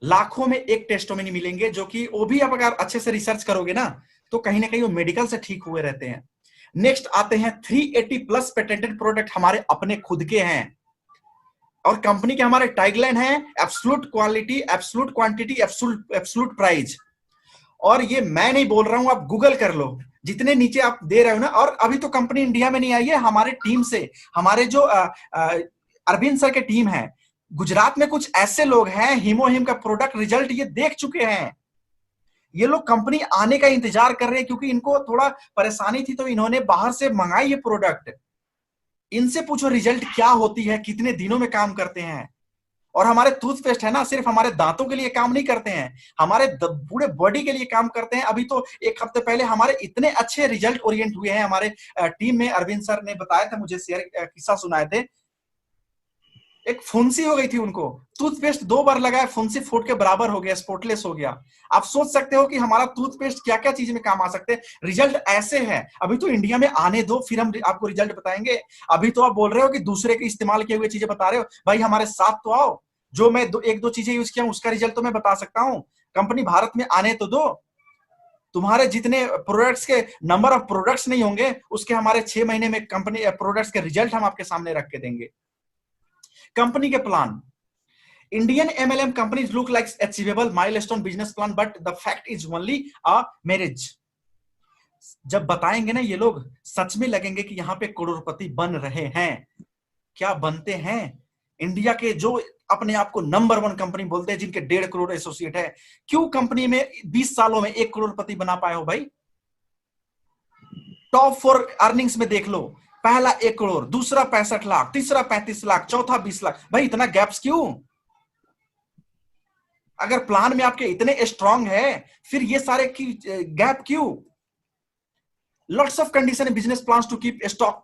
लाखों में एक टेस्टमनी मिलेंगे, जो कि वो भी आप अगर अच्छे से रिसर्च करोगे ना तो कहीं ना कहीं वो मेडिकल से ठीक हुए रहते हैं। नेक्स्ट आते हैं 380 प्लस पेटेंटेड प्रोडक्ट हमारे अपने खुद के हैं, और कंपनी के हमारे टैगलाइन है absolute quality, absolute quantity, absolute price. और ये मैं नहीं बोल रहा हूं, आप गूगल कर लो, जितने नीचे आप दे रहे हो ना। और अभी तो कंपनी इंडिया में नहीं आई है, हमारे टीम से, हमारे जो अरविंद सर के टीम है गुजरात में, कुछ ऐसे लोग हैं हीमोहिम का प्रोडक्ट रिजल्ट ये देख चुके हैं। ये लोग कंपनी आने का इंतजार कर रहे हैं, क्योंकि इनको थोड़ा परेशानी थी तो इन्होंने बाहर से मंगाई ये प्रोडक्ट। इनसे पूछो रिजल्ट क्या होती है, कितने दिनों में काम करते हैं। और हमारे टूथपेस्ट है ना, सिर्फ हमारे दांतों के लिए काम नहीं करते हैं, हमारे पूरे बॉडी के लिए काम करते हैं। अभी तो 1 हफ्ते पहले हमारे इतने अच्छे रिजल्ट ओरिएंट हुए हैं हमारे टीम में, अरविंद सर ने बताया था मुझे, शेयर किस्सा सुनाए थे। एक फुंसी हो गई थी उनको, टूथपेस्ट 2 बार लगाया, फुंसी फूट के बराबर हो गया, स्पॉटलेस हो गया। आप सोच सकते हो कि हमारा टूथपेस्ट क्या क्या चीज में काम आ सकते हैं। रिजल्ट ऐसे है, अभी तो इंडिया में आने दो, फिर हम आपको रिजल्ट बताएंगे। अभी तो आप बोल रहे हो कि दूसरे के इस्तेमाल किए हुए चीजें बता रहे हो, भाई हमारे साथ तो आओ। जो मैं 1-2 चीजें यूज किया उसका रिजल्ट तो मैं बता सकता हूँ। कंपनी भारत में आने तो दो। तुम्हारे जितने प्रोडक्ट्स के नंबर ऑफ प्रोडक्ट्स नहीं होंगे, उसके हमारे 6 महीने में कंपनी प्रोडक्ट्स के रिजल्ट हम आपके सामने रख के देंगे। कंपनी के plan, Indian MLM companies look like achievable milestone business plan, but the fact is only a marriage. जब बताएंगे ना ये लोग, सच में लगेंगे कि यहाँ पे करोड़पति बन रहे हैं। क्या बनते हैं? इंडिया के जो अपने आप को नंबर 1 कंपनी बोलते हैं, जिनके 1.5 करोड़ एसोसिएट है, क्यों कंपनी में 20 सालों में 1 करोड़पति बना पाए हो भाई? टॉप 4 अर्निंग्स में देख लो, पहला 1 करोड़, दूसरा 65 लाख, तीसरा 35 लाख, चौथा 20 लाख। भाई इतना गैप्स क्यों? अगर प्लान में आपके इतने स्ट्रांग है, फिर ये सारे की गैप क्यों? Lots of condition business plans to keep stock.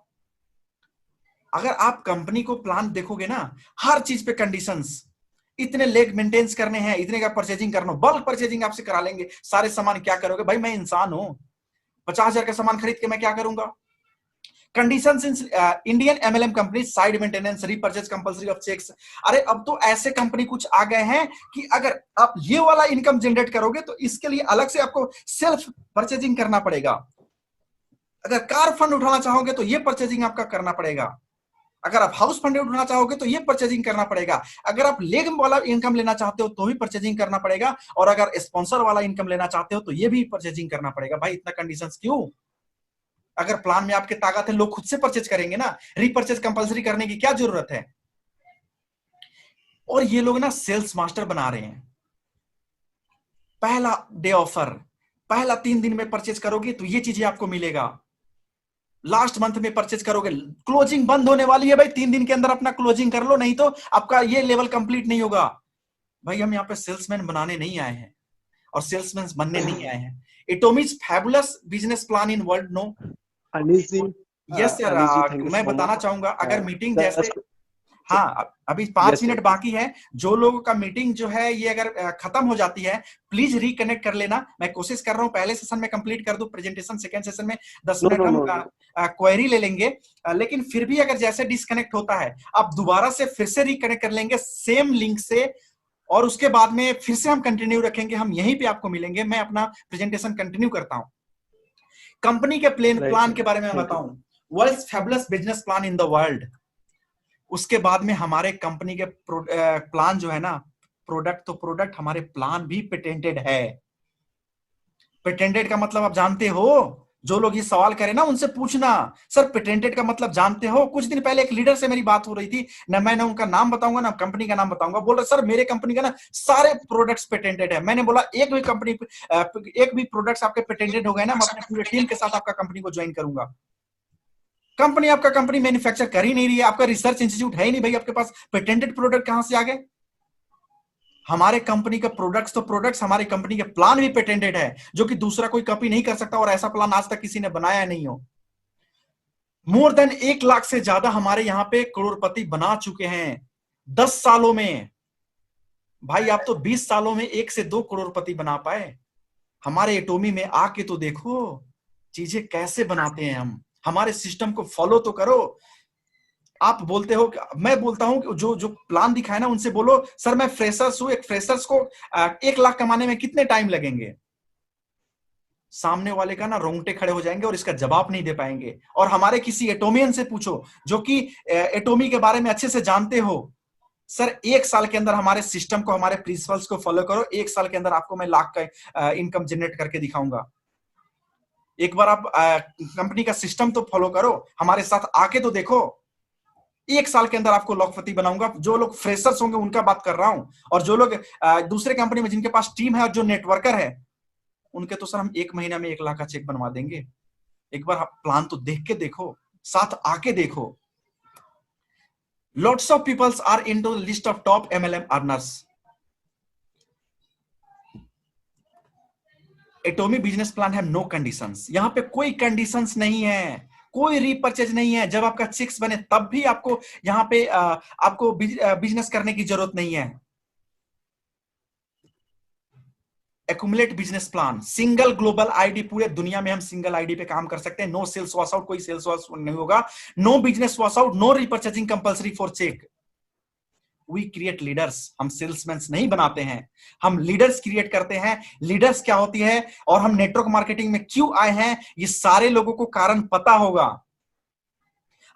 अगर आप कंपनी को प्लान देखोगे ना, हर चीज पे कंडीशंस, इतने लेग मेंटेन्स करने हैं, इतने का परचेजिंग करना, बल्क परचेजिंग आपसे करा लेंगे। सारे सामान क्या करोगे भाई? मैं इंसान हूं, 50,000 का सामान खरीद के मैं क्या करूंगा? Conditions in Indian MLM company, side maintenance, repurchase compulsory of checks. अरे अब तो ऐसे कंपनी कुछ आ गए हैं कि अगर आप ये वाला इनकम जनरेट करोगे तो इसके लिए अलग से आपको सेल्फ परचेजिंग करना पड़ेगा। अगर कार फंड उठाना चाहोगे तो ये परचेजिंग आपका करना पड़ेगा। अगर आप हाउस फंड उठाना चाहोगे तो ये परचेजिंग करना पड़ेगा। अगर आप लेग वाला इनकम लेना चाहते हो तो भी परचेजिंग करना पड़ेगा, और अगर स्पॉन्सर वाला इनकम लेना चाहते हो तो ये भी परचेजिंग करना पड़ेगा। भाई इतना कंडीशंस क्यों? अगर प्लान में आपके ताकत है, लोग खुद से परचेज करेंगे ना, रीपर्चेज कंपलसरी करने की क्या जरूरत है? और ये लोग ना सेल्स मास्टर बना रहे हैं। पहला डे ऑफर, पहला 3 दिन में परचेज करोगे तो ये चीजें आपको मिलेगा। लास्ट मंथ में परचेज करोगे, क्लोजिंग बंद होने वाली है भाई, 3 दिन के अंदर अपना क्लोजिंग कर लो, नहीं तो आपका ये लेवल कंप्लीट नहीं होगा। भाई हम यहाँ पे सेल्समैन बनाने नहीं आए हैं और सेल्समैन बनने नहीं आए हैं। Atomy's fabulous business plan in world, no. Anish ji, yes sir, मैं बताना चाहूंगा, अगर मीटिंग जैसे, हाँ अभी 5 मिनट बाकी है, जो लोगों का मीटिंग जो है ये अगर खत्म हो जाती है, प्लीज रिकनेक्ट कर लेना। मैं कोशिश कर रहा हूँ पहले सेशन में कंप्लीट कर दूं प्रेजेंटेशन, सेकंड सेशन में 10 मिनट हम क्वेरी ले लेंगे। लेकिन फिर भी अगर जैसे डिस्कनेक्ट होता है, आप दोबारा से फिर से रिकनेक्ट कर लेंगे सेम लिंक से, और उसके बाद में फिर से हम कंटिन्यू रखेंगे, हम यहीं पे आपको मिलेंगे। मैं अपना प्रेजेंटेशन कंटिन्यू करता हूं। कंपनी के प्लान के बारे में बताऊं, world's fabulous business plan in the world. उसके बाद में हमारे कंपनी के प्लान जो है ना, प्रोडक्ट तो प्रोडक्ट, हमारे प्लान भी पेटेंटेड है। पेटेंटेड का मतलब आप जानते हो? जो लोग ये सवाल करें ना उनसे पूछना, सर पेटेंटेड का मतलब जानते हो? कुछ दिन पहले एक लीडर से मेरी बात हो रही थी ना, मैंने उनका नाम बताऊंगा ना कंपनी का नाम बताऊंगा, बोल रहे सर मेरे कंपनी का ना सारे प्रोडक्ट्स पेटेंटेड है। मैंने बोला एक भी प्रोडक्ट्स आपके पेटेंटेड हो गए ना, मैं अपने पूरे टीम के साथ आपका कंपनी को ज्वाइन करूंगा। कंपनी आपका कंपनी मैन्युफैक्चर कर ही नहीं रही है, आपका रिसर्च इंस्टीट्यूट है ही नहीं भाई, आपके पास पेटेंटेड प्रोडक्ट कहां से आ गए? हमारे कंपनी के प्रोडक्ट्स तो प्रोडक्ट्स, हमारी कंपनी के प्लान भी पेटेंटेड है, जो कि दूसरा कोई कॉपी नहीं कर सकता, और ऐसा प्लान आज तक किसी ने बनाया नहीं हो। मोर देन 1 लाख से ज्यादा हमारे यहाँ पे करोड़पति बना चुके हैं 10 सालों में। भाई आप तो 20 सालों में 1 से 2 करोड़पति बना पाए। हमारे एटोमी में आके तो देखो चीजें कैसे बनाते हैं हम, हमारे सिस्टम को फॉलो तो करो। आप बोलते हो, मैं बोलता हूं कि जो जो प्लान दिखाए ना उनसे बोलो सर मैं फ्रेशर्स हूं, एक फ्रेशर्स को 1 लाख कमाने में कितने टाइम लगेंगे। सामने वाले का ना रोंगटे खड़े हो जाएंगे और इसका जवाब नहीं दे पाएंगे। और हमारे किसी एटोमियन से पूछो जो कि एटोमी के बारे में अच्छे से जानते हो, सर 1 साल के अंदर हमारे सिस्टम को, हमारे प्रिंसिपल्स को फॉलो करो, 1 साल के अंदर आपको मैं लाख का इनकम जनरेट करके दिखाऊंगा। एक बार आप कंपनी का सिस्टम तो फॉलो करो, हमारे साथ आके तो देखो। 1 साल के अंदर आपको लाखपति बनाऊंगा। जो लोग फ्रेशर्स होंगे उनका बात कर रहा हूं, और जो लोग दूसरे कंपनी में जिनके पास टीम है और जो नेटवर्कर है उनके तो सर हम 1 महीना में 1 लाख का चेक बनवा देंगे। एक बार आप प्लान तो देख के देखो, साथ आके देखो। Lots of people are into the list of top MLM earners. Atomy business plan है नो कंडीशंस, यहां पे कोई कंडीशंस नहीं है, कोई रीपर्चेज नहीं है। जब आपका चेक्स बने तब भी आपको यहां पे आपको बिजनेस करने की जरूरत नहीं है। Accumulate business plan, single global ID, पूरे दुनिया में हम सिंगल आईडी पे काम कर सकते हैं। नो सेल्स वॉश आउट, कोई सेल्स वॉश नहीं होगा। No business wash out, no repurchasing compulsory for check. We create leaders, हम सेल्समैन नहीं बनाते हैं, हम लीडर्स क्रिएट करते हैं। लीडर्स क्या होती है और हम नेटवर्क मार्केटिंग में क्यों आए हैं, ये सारे लोगों को कारण पता होगा।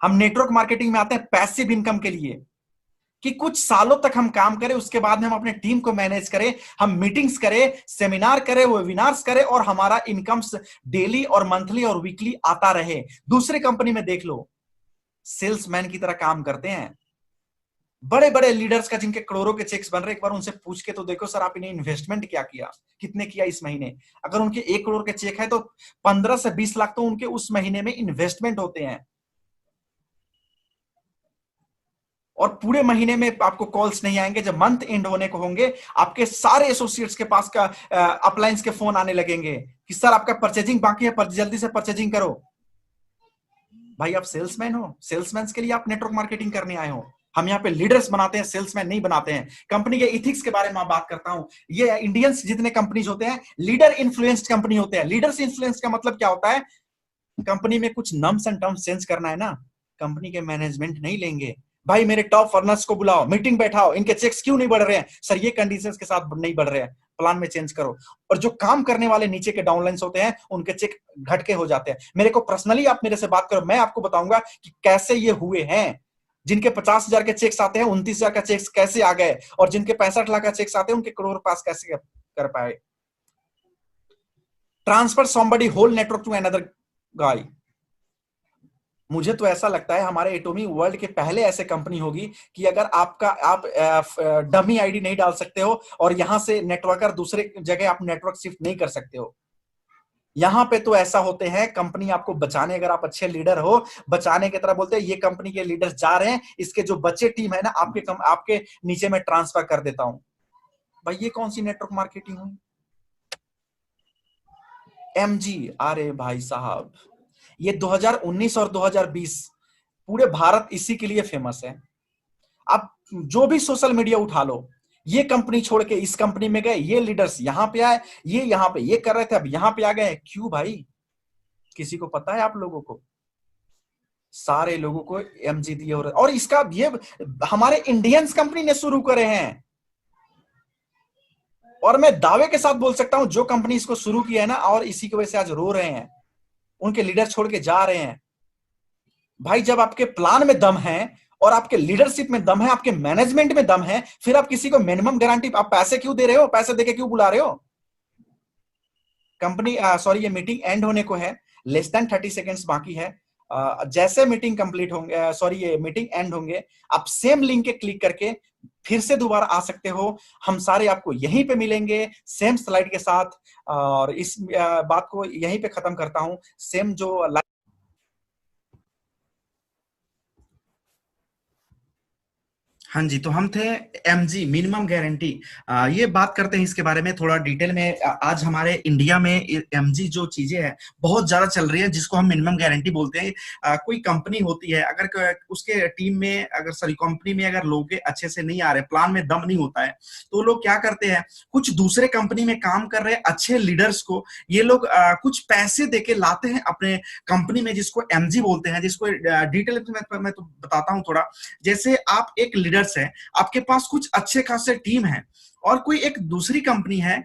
हम नेटवर्क मार्केटिंग में आते हैं पैसिव इनकम के लिए, कि कुछ सालों तक हम काम करें, उसके बाद में हम अपने टीम को मैनेज करें, हम मीटिंग्स करें, सेमिनार करें, वेबिनार्स करें, और हमारा इनकम डेली और मंथली और वीकली आता रहे। दूसरे कंपनी में देख लो, सेल्समैन की तरह काम करते हैं। बड़े बड़े लीडर्स का जिनके करोड़ों के चेक्स बन रहे, एक बार उनसे पूछ के तो देखो सर आपने इन्वेस्टमेंट क्या किया, कितने किया इस महीने। अगर उनके 1 करोड़ के चेक है तो 15 से 20 लाख तो उनके उस महीने में इन्वेस्टमेंट होते हैं। और पूरे महीने में आपको कॉल्स नहीं आएंगे। जब मंथ एंड होने को होंगे, आपके सारे एसोसिएट्स के पास का अपलाइंस के फोन आने लगेंगे कि सर आपका परचेजिंग बाकी है, जल्दी से परचेजिंग करो। भाई आप सेल्समैन हो, सेल्समैन के लिए आप नेटवर्क मार्केटिंग करने आए हो। हम यहाँ पे लीडर्स बनाते हैं, सेल्समैन नहीं बनाते हैं। कंपनी के इथिक्स के बारे में मैं बात करता हूं। ये इंडियंस जितने कंपनीज होते हैं लीडर इन्फ्लुएंस्ड कंपनी होते हैं। लीडर्स इन्फ्लुएंस का मतलब क्या होता है, कंपनी में कुछ नम्स एंड टर्म्स चेंज करना है ना, कंपनी के मैनेजमेंट नहीं लेंगे। भाई मेरे टॉप अर्नर्स को बुलाओ, मीटिंग बैठाओ, इनके चेक्स क्यों नहीं बढ़ रहे हैं, सर ये कंडीशंस के साथ नहीं बढ़ रहे हैं, प्लान में चेंज करो। और जो काम करने वाले नीचे के डाउनलाइंस होते हैं उनके चेक घटके हो जाते हैं। मेरे को पर्सनली आप मेरे से बात करो, मैं आपको बताऊंगा कि कैसे ये हुए हैं। जिनके 50,000 के चेक्स आते हैं 29,000 का चेक्स कैसे आ गए, और जिनके 65 लाख का चेक्स आते हैं उनके करोड़ पास कैसे कर पाए। Transfer somebody whole network to another guy. मुझे तो ऐसा लगता है हमारे एटोमी वर्ल्ड के पहले ऐसे कंपनी होगी कि अगर आप डमी आईडी नहीं डाल सकते हो और यहां से नेटवर्कर दूसरे जगह आप नेटवर्क शिफ्ट नहीं कर सकते हो। यहां पे तो ऐसा होते हैं कंपनी आपको बचाने, अगर आप अच्छे लीडर हो, बचाने की तरह बोलते हैं ये कंपनी के लीडर्स जा रहे हैं, इसके जो बच्चे टीम है ना आपके नीचे में ट्रांसफर कर देता हूं। भाई ये कौन सी नेटवर्क मार्केटिंग हुई। एमजी, अरे भाई साहब ये 2019 और 2020 पूरे भारत इसी के लिए फेमस है। आप जो भी सोशल मीडिया उठा लो, ये कंपनी छोड़ के इस कंपनी में गए, ये लीडर्स यहां पे आए, ये यहां पे ये कर रहे थे अब यहां पे आ गए। क्यों भाई, किसी को पता है आप लोगों को? सारे लोगों को एमजी दिए और इसका ये हमारे इंडियंस कंपनी ने शुरू करे हैं। और मैं दावे के साथ बोल सकता हूं जो कंपनी इसको शुरू किया है ना, और इसी की वजह से आज रो रहे हैं, उनके लीडर छोड़ के जा रहे हैं। भाई जब आपके प्लान में दम है और आपके लीडरशिप में दम है, आपके मैनेजमेंट में दम है, फिर आप किसी को मिनिमम गारंटी, आप पैसे क्यों दे रहे हो, पैसे देके क्यों बुला रहे हो। कंपनी सॉरी ये मीटिंग एंड होने को है, लेस देन 30 सेकेंड्स बाकी है। जैसे मीटिंग कंप्लीट होंगे, सॉरी ये मीटिंग एंड होंगे, आप सेम लिंक के क्लिक करके फिर से दोबारा आ सकते हो। हम सारे आपको यहीं पे मिलेंगे सेम स्लाइड के साथ। और इस बात को यहीं पे खत्म करता हूं। सेम जो हाँ जी, तो हम थे एमजी, मिनिमम गारंटी। ये बात करते हैं इसके बारे में थोड़ा डिटेल में। आज हमारे इंडिया में एमजी जो चीजें हैं बहुत ज्यादा चल रही है, जिसको हम मिनिमम गारंटी बोलते हैं। कोई कंपनी होती है, अगर उसके टीम में, अगर सॉरी कंपनी में अगर लोग अच्छे से नहीं आ रहे, प्लान में दम नहीं होता है, तो लोग क्या करते हैं, कुछ दूसरे कंपनी में काम कर रहे अच्छे लीडर्स को ये लोग कुछ पैसे देके लाते हैं अपने कंपनी में, जिसको एमजी बोलते हैं। जिसको डिटेल में मैं तो बताता हूँ थोड़ा। जैसे आप एक लीडर्स है, आपके पास कुछ अच्छे खासे टीम है, और कोई एक दूसरी कंपनी है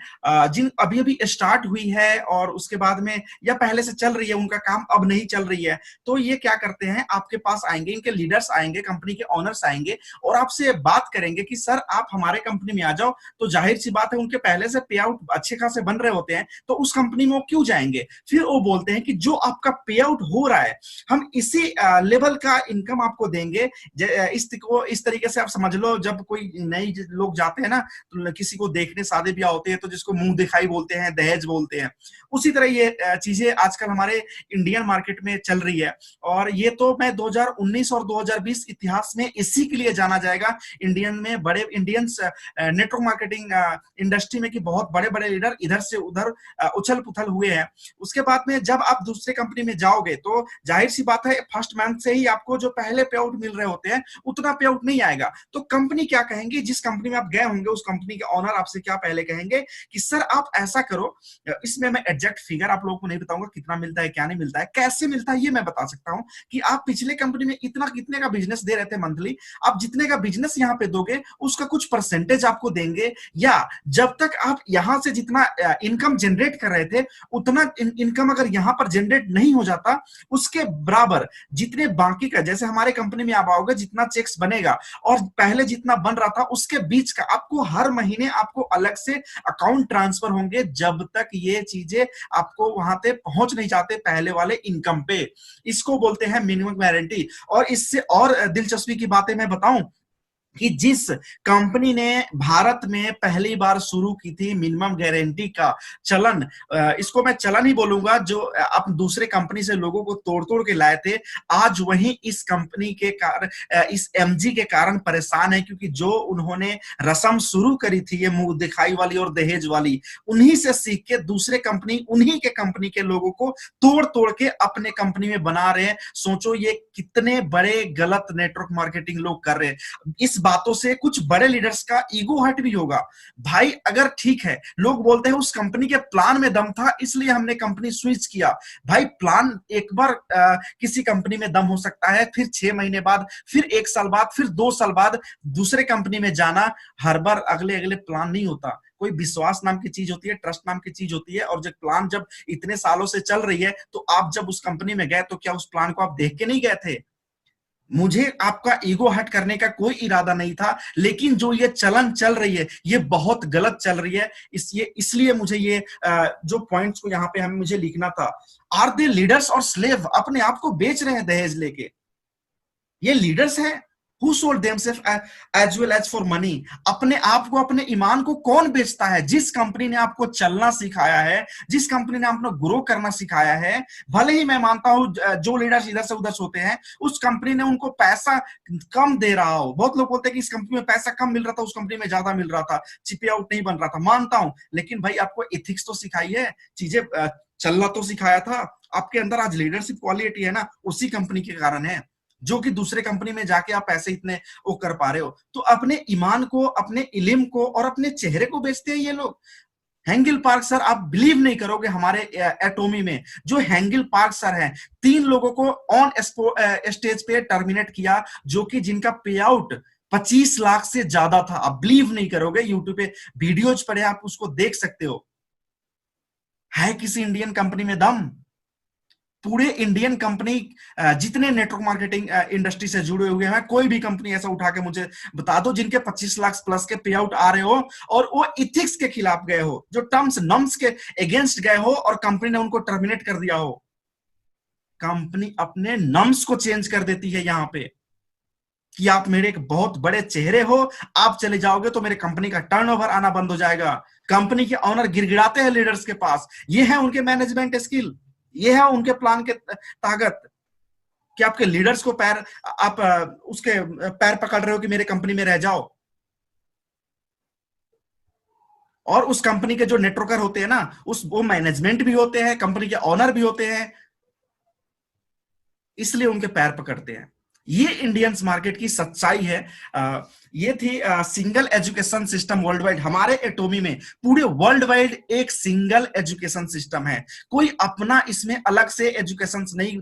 जिन अभी अभी स्टार्ट हुई है, और उसके बाद में या पहले से चल रही है, उनका काम अब नहीं चल रही है, तो ये क्या करते हैं, आपके पास आएंगे, इनके लीडर्स आएंगे, कंपनी के ओनर्स आएंगे और आपसे बात करेंगे कि सर आप हमारे कंपनी में आ जाओ। तो जाहिर सी बात है, उनके पहले से पे आउट अच्छे खासे बन रहे होते हैं, तो उस कंपनी में वो क्यों जाएंगे। फिर वो बोलते हैं कि जो आपका पे आउट हो रहा है, हम इसी लेवल का इनकम आपको देंगे। इस तरीके से आप समझ लो, जब कोई नए लोग जाते हैं ना, तो किसी को देखने शादी ब्याह होते हैं, तो जिसको मुंह दिखाई बोलते हैं, दहेज बोलते हैं, उसी तरह ये चीजें आजकल हमारे इंडियन मार्केट में चल रही है। और ये तो मैं 2019 और 2020 इतिहास में इसी के लिए जाना जाएगा इंडियन में, बड़े इंडियंस नेटवर्क मार्केटिंग इंडस्ट्री में, कि बहुत बड़े बड़े लीडर इधर से उधर उछल पुथल हुए हैं। उसके बाद में जब आप दूसरे कंपनी में जाओगे, तो जाहिर सी बात है, फर्स्ट मंथ से ही आपको जो पहले पे आउट मिल रहे होते हैं, उतना पे आउट नहीं आएगा। तो कंपनी क्या कहेंगे, जिस कंपनी में आप गए होंगे, उस कंपनी के ऑनर आपसे क्या पहले कहेंगे कि सर आप ऐसा करो, इसमें मैं एग्जैक्ट फिगर आप लोगों को नहीं बताऊंगा, कितना मिलता है क्या नहीं मिलता है, कैसे मिलता है ये मैं बता सकता हूं, कि आप पिछले कंपनी में इतना कितने का बिजनेस दे रहे थे मंथली, आप जितने का बिजनेस यहां पे दोगे उसका कुछ परसेंटेज आपको देंगे, या जब तक आप यहां से जितना इनकम जनरेट कर रहे थे, उतना इनकम अगर यहां पर जनरेट नहीं हो जाता, उसके बराबर जितने बाकी का, जैसे हमारे कंपनी में आप आओगे, जितना चेक्स बनेगा और पहले जितना बन रहा था, उसके बीच का आपको हर महीने आपको अलग से अकाउंट ट्रांसफर होंगे, जब तक ये चीजें आपको वहां पे पहुंच नहीं जाते पहले वाले इनकम पे। इसको बोलते हैं मिनिमम गारंटी। और इससे और दिलचस्पी की बातें मैं बताऊं, कि जिस कंपनी ने भारत में पहली बार शुरू की थी मिनिमम गारंटी का चलन, इसको मैं चलन ही बोलूंगा, जो आप दूसरे कंपनी से लोगों को तोड़ तोड़ के लाए थे, आज वही इस कंपनी के कारण, इस एमजी के कारण परेशान है, क्योंकि जो उन्होंने रस्म शुरू करी थी, ये मुंह दिखाई वाली और दहेज वाली, उन्हीं से सीख के दूसरे कंपनी, उन्हीं के कंपनी के लोगों को तोड़ तोड़ के अपने कंपनी में बना रहे हैं। सोचो ये कितने बड़े गलत नेटवर्क मार्केटिंग लोग कर रहे हैं। इस बातों से कुछ बड़े लीडर्स का ईगो हर्ट भी होगा। भाई अगर ठीक है, लोग बोलते हैं उस कंपनी के प्लान में दम था, इसलिए हमने कंपनी स्विच किया। भाई प्लान एक बार किसी कंपनी में दम हो सकता है, फिर 6 महीने बाद, फिर 1 साल बाद, फिर 2 साल बाद दूसरे कंपनी में जाना, हर बार अगले अगले प्लान नहीं होता। कोई विश्वास नाम की चीज होती है, ट्रस्ट नाम की चीज होती है। और जब प्लान जब इतने सालों से चल रही है, तो आप जब उस कंपनी में गए, तो क्या उस प्लान को आप देख के नहीं गए थे? मुझे आपका ईगो हट करने का कोई इरादा नहीं था, लेकिन जो ये चलन चल रही है, ये बहुत गलत चल रही है। इसलिए मुझे ये जो पॉइंट्स को यहाँ पे हमें मुझे लिखना था। आर दे लीडर्स और स्लेव? अपने आप को बेच रहे हैं दहेज लेके। ये लीडर्स हैं who sold themselves as well as for money। अपने आप को, अपने ईमान को कौन बेचता है? जिस कंपनी ने आपको चलना सिखाया है, जिस कंपनी ने आपको ग्रो करना सिखाया है, भले ही मैं मानता हूं जो लीडर्स इधर से उधर होते हैं, उस कंपनी ने उनको पैसा कम दे रहा हो। बहुत लोग बोलते हैं कि इस कंपनी में पैसा कम मिल रहा था, उस कंपनी में ज्यादा मिल रहा था, चिपे आउट नहीं बन रहा था, मानता हूं, लेकिन भाई आपको एथिक्स तो सिखाई है, चीजें चलना तो सिखाया था। आपके अंदर आज लीडरशिप क्वालिटी है ना, उसी कंपनी के कारण है, जो कि दूसरे कंपनी में जाके आप पैसे इतने वो कर पा रहे हो। तो अपने ईमान को, अपने इल्म को और अपने चेहरे को बेचते हैं ये लोग। हैंगिल पार्क सर, आप बिलीव नहीं करोगे, हमारे एटोमी में जो हैंगिल पार्क सर हैं, 3 लोगों को ऑन स्टेज पे टर्मिनेट किया, जो कि जिनका पे आउट 25 लाख से ज्यादा था। आप बिलीव नहीं करोगे, यूट्यूब पे वीडियोज पड़े, आप उसको देख सकते हो। है किसी इंडियन कंपनी में दम? पूरे इंडियन कंपनी, जितने नेटवर्क मार्केटिंग इंडस्ट्री से जुड़े हुए हैं, कोई भी कंपनी ऐसा उठा के मुझे बता दो जिनके 25 लाख प्लस के पे आउट आ रहे हो, और वो इथिक्स के खिलाफ गए हो, जो टर्म्स नॉर्म्स के अगेंस्ट गए हो, और कंपनी ने उनको टर्मिनेट कर दिया हो। कंपनी अपने नॉर्म्स को चेंज कर देती है यहां पे, कि आप मेरे एक बहुत बड़े चेहरे हो, आप चले जाओगे तो मेरे कंपनी का टर्नओवर आना बंद हो जाएगा। कंपनी के ऑनर गिड़गिड़ाते हैं लीडर्स के पास। ये है उनके मैनेजमेंट स्किल, ये है उनके प्लान के ताकत। कि आपके लीडर्स को पैर आप उसके पैर पकड़ रहे हो कि मेरे कंपनी में रह जाओ। और उस कंपनी के जो नेटवर्कर होते हैं ना, उस वो मैनेजमेंट भी होते हैं, कंपनी के ऑनर भी होते हैं, इसलिए उनके पैर पकड़ते हैं। ये इंडियंस मार्केट की सच्चाई है। ये थी single education system world wide. हमारे एटोमी में पूरे वर्ल्ड वाइड एक सिंगल एजुकेशन सिस्टम है, कोई अपना इसमें अलग से एजुकेशन नहीं